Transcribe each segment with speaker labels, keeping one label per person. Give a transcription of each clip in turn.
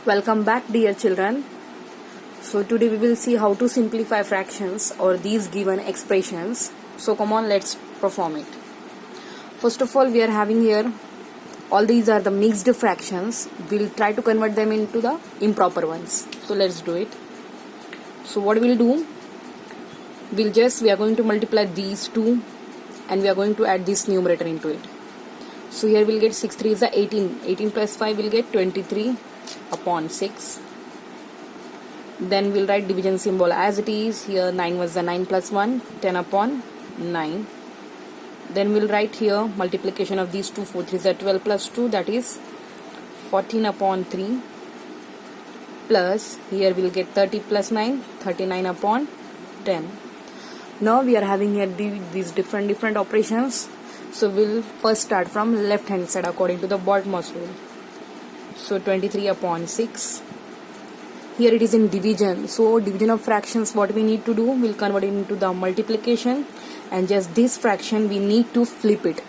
Speaker 1: Welcome back, dear children. So today we will see how to simplify fractions or these given expressions. So come on, let's perform it. First of all, we are having here all these are the mixed fractions. We'll try to convert them into the improper ones. So let's do it. So what we'll do, we are going to multiply these two and we are going to add this numerator into it. So here we'll get 6 3 is 18. 18 plus 5 will get 23 upon 6. Then we'll write division symbol as it is. Here 9 was the 9 plus 1, 10 upon 9. Then we'll write here multiplication of these two. 4 3 is 12 plus 2, that is 14 upon 3. Plus here we'll get 30 plus 9, 39 upon 10. Now we are having here these different operations. So we'll first start from left hand side according to the BODMAS rule. So 23 upon 6. Here it is in division. So division of fractions, what we need to do, we'll convert it into the multiplication, and just this fraction we need to flip it,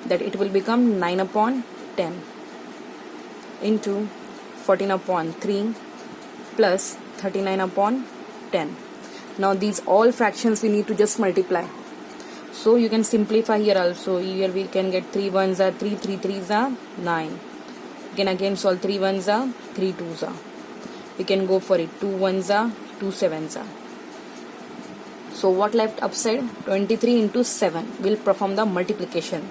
Speaker 1: that it will become 9 upon 10 into 14 upon 3 plus 39 upon 10. Now these all fractions we need to just multiply. So you can simplify here also. Here we can get 3 1s are 3, 3 3s are 9. You can again solve 3 1s are 3 2s are. We can go for it. 2 1s are 2 7s are. So what left upside? 23 into 7. We'll perform the multiplication.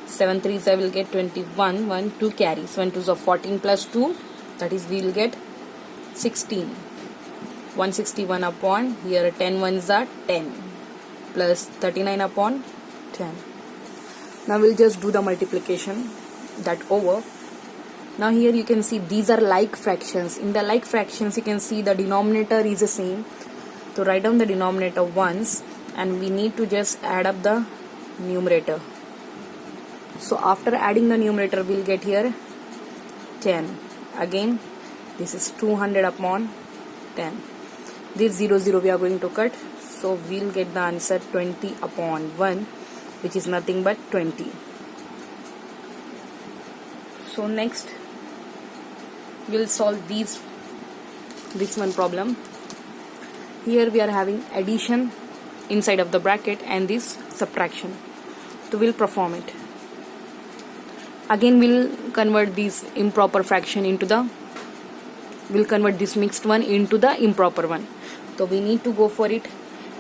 Speaker 1: 7 3s are will get 21. 1 2 carries. 1 2s are 14 plus 2. That is we will get 16. 161 upon here 10 1s are 10. Plus 39 upon 10. Now we'll just do the multiplication that over. Now here you can see these are like fractions. In the like fractions you can see the denominator is the same. So write down the denominator once and we need to just add up the numerator. So after adding the numerator we'll get here 10. Again this is 200 upon 10. This 0 0 we are going to cut. So we'll get the answer 20 upon 1, which is nothing but 20. So next we'll solve this one problem. Here we are having addition inside of the bracket and this subtraction. So we'll perform it. Again we'll convert this improper fraction into we'll convert this mixed one into the improper one. So we need to go for it.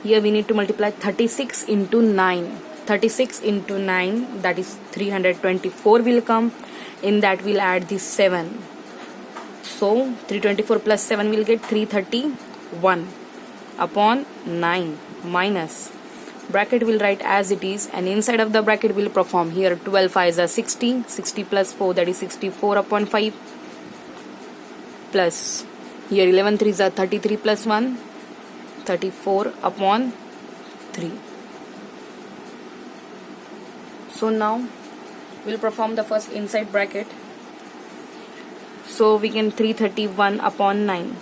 Speaker 1: Here we need to multiply 36 into 9. 36 into 9, that is 324 will come. In that we'll add this 7. So 324 plus 7 will get 331 upon 9 minus. Bracket will write as it is, and inside of the bracket we'll perform here 12 5s are 60. 60 plus 4, that is 64 upon 5. Plus here 11 3s are 33 plus 1. 34 upon 3. So now we'll perform the first inside bracket. So we can 331 upon 9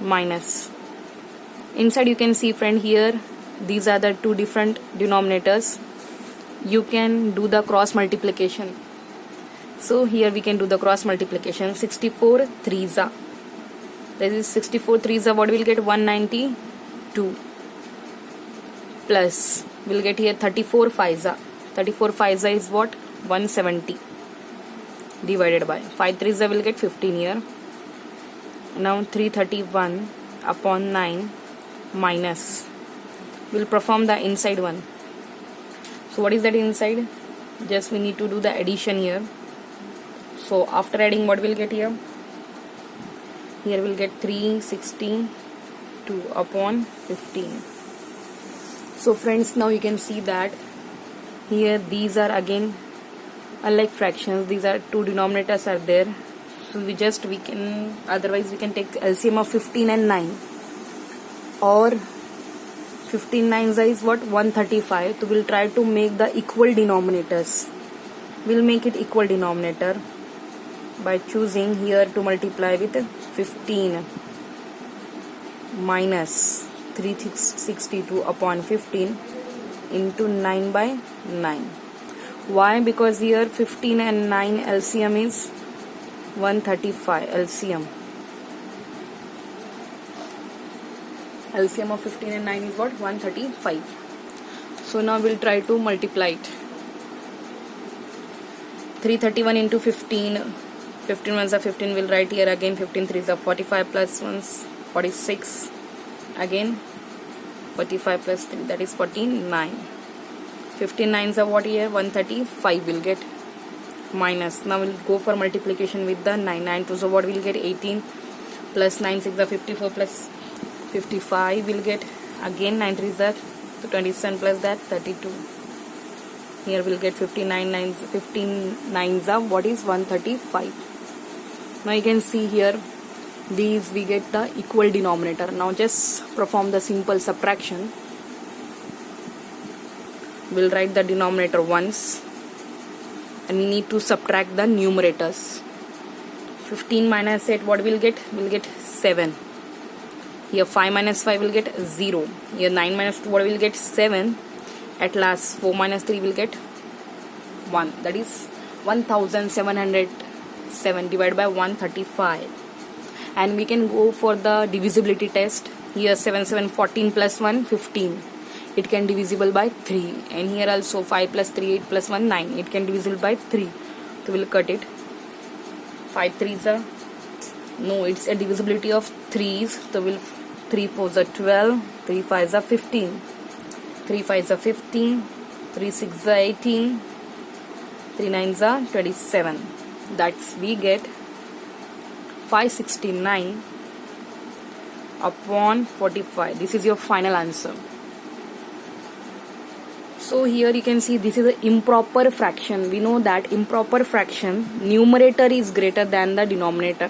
Speaker 1: minus. Inside you can see friend here these are the two different denominators. You can do the cross multiplication. So here we can do the cross multiplication. 64 3s are. That is 64 3s are what we'll get 192 plus we'll get here 34 5s are. 34 5s is what? 170 divided by 5 3s will get 15 here. Now 331 upon 9 minus. We'll perform the inside one. So what is that inside? Just we need to do the addition here. So after adding what we'll get here? Here we'll get 362 upon 15. So friends, now you can see that here these are again unlike fractions. These are two denominators are there. So we can otherwise we can take LCM of 15 and 9, or 15 9s is what? 135. So we'll try to make the equal denominators. We'll make it equal denominator by choosing here to multiply with 15 minus 362 upon 15 into 9 by 9. Why? Because here 15 and 9 LCM is 135 LCM. LCM of 15 and 9 is what? 135. So now we'll try to multiply it. 331 into 15. 15 ones are 15. We'll write here again. 15 threes are 45 plus 1s 46. Again 45 plus 3, that is 49. 15 nines are what here? 135 will get. Minus. Now we'll go for multiplication with the 9. 9 2, so what we'll get? 18 plus 9 6 are 54 plus 55 will get. Again 9 3 is that 27 plus that 32. Here we'll get 59 nines. 15 nines are what is? 135. Now you can see here these we get the equal denominator. Now just perform the simple subtraction. We'll write the denominator once and we need to subtract the numerators. 15 minus 8, what we'll get? We'll get 7. Here 5 minus 5 will get 0. Here 9 minus 2, what we'll get? 7. At last 4 minus 3 will get 1. That is 1707 divided by 135. And we can go for the divisibility test. Here 7 7 14 plus 1 15. It can divisible by 3. And here also 5 plus 3 8 plus 1 9. It can divisible by 3. So we'll cut it. 5 3s are, no, it's a divisibility of 3's. So we'll 3 4s are 12. 3 5s are 15. 3 5s are 15. 3 6s are 18. 3 9s are 27. That's we get 569 upon 45. This is your final answer. So here you can see this is an improper fraction. We know that improper fraction numerator is greater than the denominator.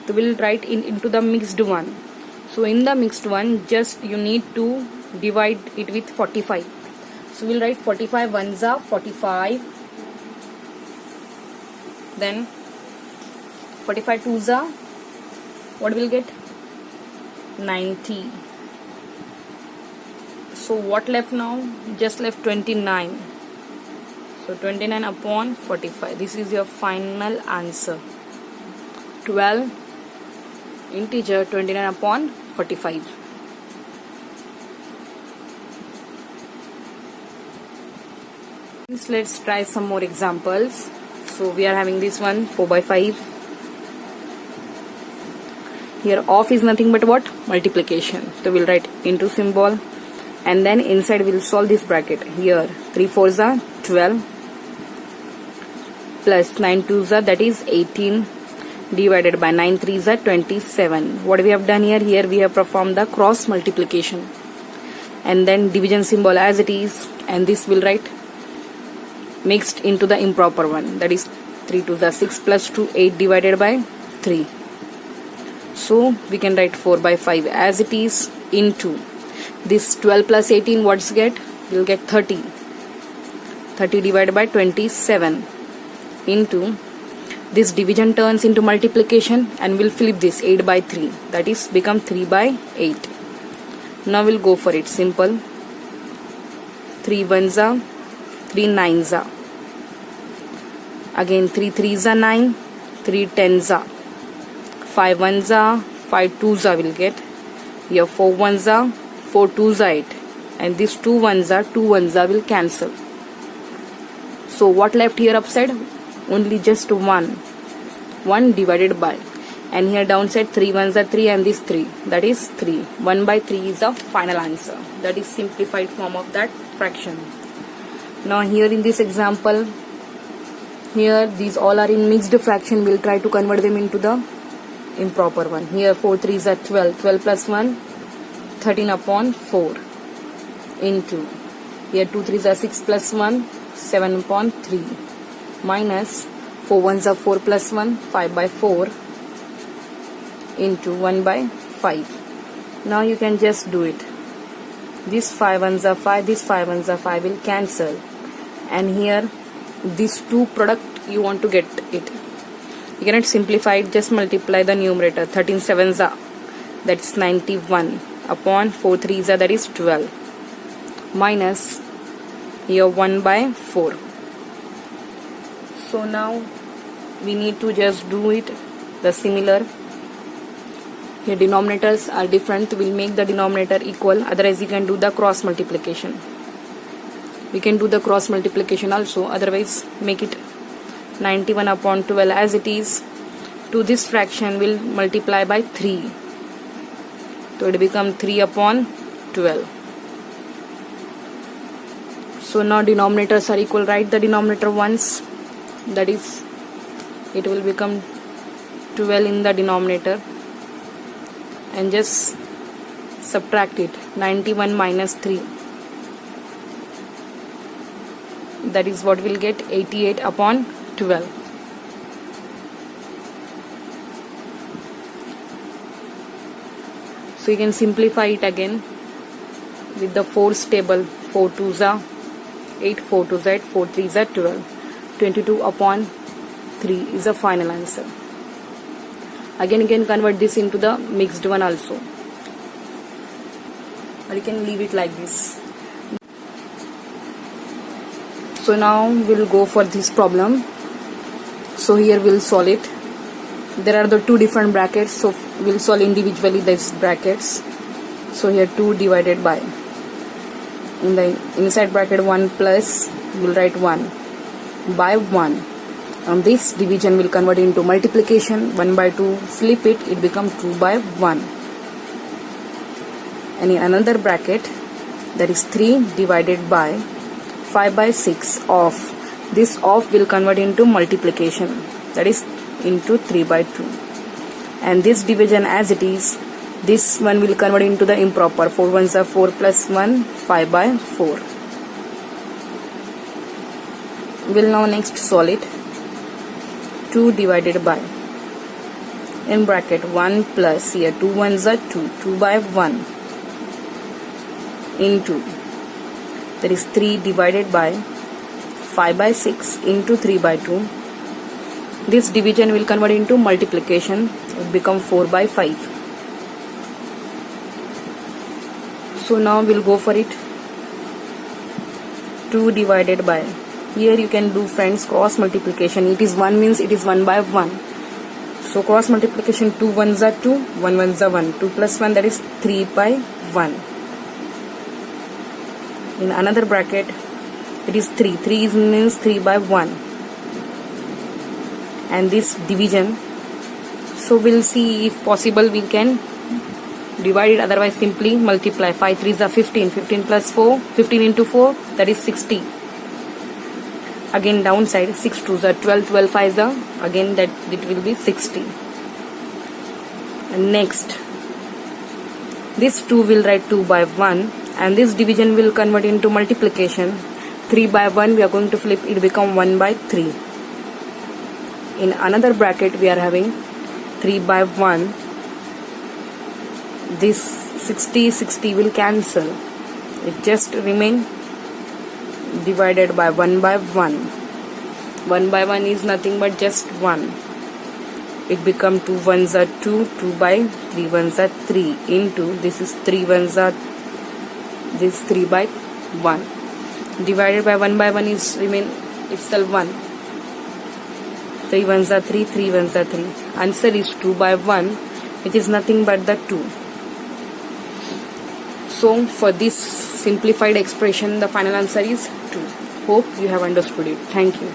Speaker 1: So we'll write into the mixed one. So in the mixed one, just you need to divide it with 45. So we'll write 45 ones are 45. Then 45 twos are, what will get? 90. So what left now? Just left 29. So 29 upon 45. This is your final answer. 12 integer 29 upon 45. Let's try some more examples. So we are having this one 4 by 5. Here off is nothing but what? Multiplication. So we'll write into symbol and then inside we'll solve this bracket. Here 3 4s are 12 plus 9 2s are, that is 18, divided by 9 3s are 27. What we have done here? Here we have performed the cross multiplication and then division symbol as it is, and this will write mixed into the improper one, that is 3 2s are 6 plus 2 8 divided by 3. So we can write 4 by 5 as it is into this 12 plus 18, what's get? We'll get 30. 30 divided by 27 into this division turns into multiplication and we'll flip this 8 by 3, that is become 3 by 8. Now we'll go for it. Simple. 3 1s are, 3 9s are. Again 3 3s are 9, 3 10s are. 5 1s are, 5 2s are will get. Here 4 1s are, 4 2s are 8. And these 2 1s are, 2 1s are will cancel. So what left here upside? Only just 1. 1 divided by. And here downside 3 1s are 3 and this 3. That is 3. 1 by 3 is the final answer. That is simplified form of that fraction. Now here in this example, here these all are in mixed fraction. We'll try to convert them into the improper one. Here 4 3s are 12. 12 plus 1, 13 upon 4 into. Here 2 3s are 6 plus 1, 7 upon 3 minus 4 1s are 4 plus 1, 5 by 4 into 1 by 5. Now you can just do it. These 5 1s are 5, these 5 1s are 5 will cancel. And here these two product you want to get it. You cannot simplify it, just multiply the numerator. 13 7s are, that's 91 upon 4 3s are, that is 12 minus here 1 by 4. So now we need to just do it the similar. Here denominators are different, we'll make the denominator equal, otherwise you can do the cross multiplication. We can do the cross multiplication also, otherwise make it 91 upon 12 as it is. To this fraction will multiply by 3. So it become 3 upon 12. So now denominators are equal, write the denominator once, that is it will become 12 in the denominator, and just subtract it, 91 minus 3, that is what we'll get, 88 upon 12. So you can simplify it again with the 4's table. 4 2s are 8, 4 2s are 8, 4 3s are 12. 22 upon 3 is the final answer. Again you can convert this into the mixed one also, or you can leave it like this. So now we'll go for this problem. So here we'll solve it. There are the two different brackets, so we'll solve individually these brackets. So here 2 divided by, in the inside bracket 1 plus, we'll write 1 by 1. And this division will convert into multiplication. 1 by 2, flip it, it becomes 2 by 1. And in another bracket, that is 3 divided by 5 by 6 off. This off will convert into multiplication, that is into 3 by 2. And this division as it is, this one will convert into the improper. 4 ones are 4 plus 1, 5 by 4. We'll now next solve it. 2 divided by, in bracket 1 plus, here 2 ones are 2, 2 by 1 into, that is 3 divided by 5 by 6 into 3 by 2. This division will convert into multiplication, it becomes 4 by 5. So now we'll go for it. 2 divided by, here you can do friends cross multiplication. It is 1 means it is 1 by 1. So cross multiplication, 2 ones are 2, 1 ones are 1. 2 plus 1, that is 3 by 1. In another bracket, it is 3. 3 means 3 by 1. And this division, so we'll see if possible we can divide it, otherwise simply multiply. 5 3s are 15. 15 plus 4, 15 into 4, that is 60. Again downside, 6 2s are 12, 12 5s are, again that it will be 60. And next, this 2 will write 2 by 1, and this division will convert into multiplication. 3 by 1 we are going to flip, it become 1 by 3. In another bracket we are having 3 by 1. This 60 will cancel, it just remain divided by 1 by 1. 1 by 1 is nothing but just 1. It become 2 ones are 2, 2 by 3 ones are 3 into, this is 3 ones are, this 3 by 1. Divided by 1 is remain itself 1. 3 ones are 3, 3 ones are 3. Answer is 2 by 1, which is nothing but the 2. So for this simplified expression, the final answer is 2. Hope you have understood it. Thank you.